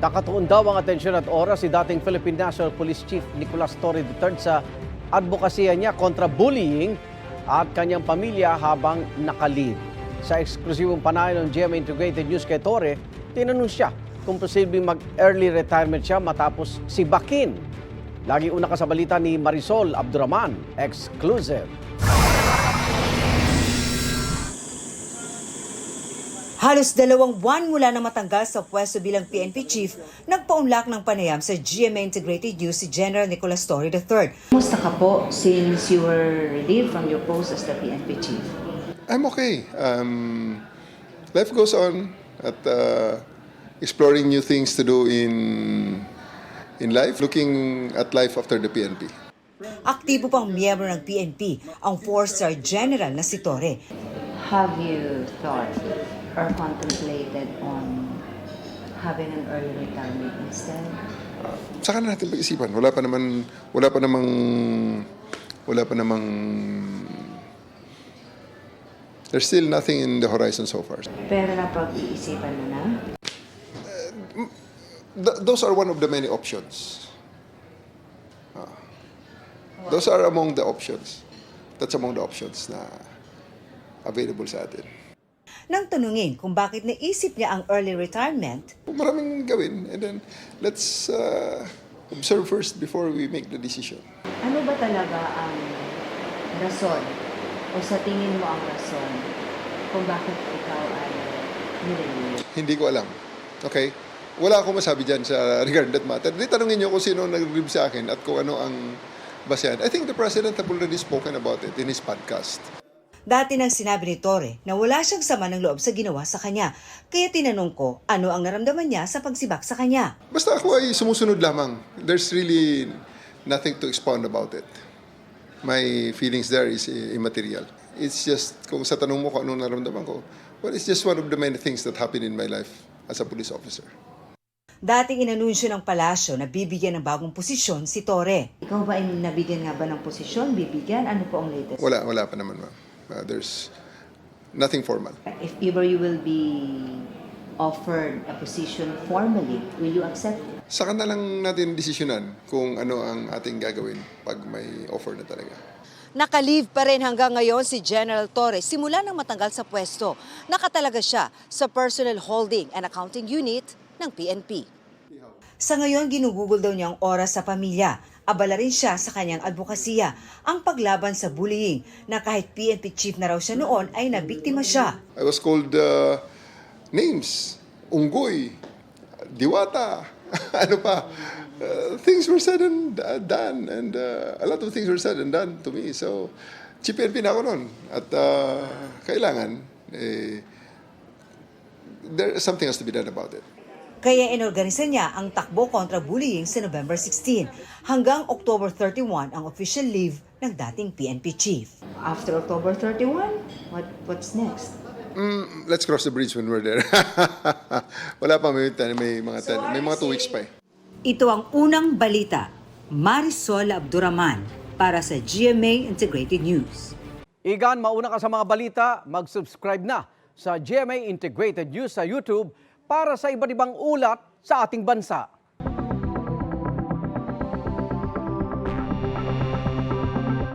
Nakatuon daw ang atensyon at oras si dating Philippine National Police Chief Nicolas Torre III sa advokasya niya kontra bullying at kanyang pamilya habang nakalib. Sa eksklusibong panayon ng GMA Integrated News kay Torre, tinanong siya kung posibleng mag-early retirement siya matapos sibakin. Lagi una ka sa balita ni Marisol Abduraman, exclusive. Halos 2 buwan mula na matanggal sa pwesto bilang PNP Chief, nagpaunlak ng panayam sa GMA Integrated News si General Nicolas Torre III. Kumusta ka po since you were relieved from your post as the PNP Chief? I'm okay. Life goes on at exploring new things to do in life, looking at life after the PNP. Aktibo pang miyembro ng PNP ang 4-star general na si Torre. Have you thought or contemplated on having an early retirement instead? Saka na natin pag-isipan. Wala pa namang there's still nothing in the horizon so far. Pero napag-iisipan mo na? Those are one of the many options. Those are among the options. That's among the options na available sa atin. Nang tanungin kung bakit naisip niya ang early retirement, Maraming gawin, and then let's observe first before we make the decision. Ano ba talaga ang rason o sa tingin mo ang rason kung bakit ikaw ay nirelieve? Hindi ko alam. Okay? Wala akong masabi dyan sa regarding that matter. Di tanungin nyo kung sino nag-review sa akin at kung ano ang basehan. I think the President have already spoken about it in his podcast. dati nang sinabi ni Torre na wala siyang sama ng loob sa ginawa sa kanya. Kaya tinanong ko ano ang naramdaman niya sa pagsibak sa kanya. Basta ako ay sumusunod lamang. There's really nothing to expound about it. My feelings there is immaterial. It's just, kung sa tanong mo kung anong naramdaman ko, well, it's just one of the many things that happened in my life as a police officer. Dating inanunsyo ng palasyo na bibigyan ng bagong posisyon si Torre. Ikaw ba ay nabigyan nga ba ng posisyon? Bibigyan? Ano po ang latest? Wala pa naman, ma'am. There's nothing formal. If ever you will be offered a position formally, will you accept it? Saka na lang natin desisyonan kung ano ang ating gagawin pag may offer na talaga. Nakalive pa rin hanggang ngayon si General Torre simula nang matanggal sa pwesto. Nakatalaga siya sa Personal Holding and Accounting Unit ng PNP. Sa ngayon, ginugugol daw niya ang oras sa pamilya. Abala rin siya sa kanyang advokasya, ang paglaban sa bullying na kahit PNP chief na raw siya noon ay nabiktima siya. I was called names, unggoy, diwata, ano pa. Things were said and done, and a lot of things were said and done to me. So, Chief PNP na ako noon. At kailangan, something has to be done about it. Kaya inorganisa niya ang takbo kontra bullying sa November 16 hanggang October 31 ang official leave ng dating PNP chief. After October 31, what's next? Let's cross the bridge when we're there. Wala pa, may mga 2 weeks pa eh. Ito ang unang balita. Marisol Abduraman para sa GMA Integrated News. Igan, mauna ka sa mga balita, mag-subscribe na sa GMA Integrated News sa YouTube para sa iba't ibang ulat sa ating bansa.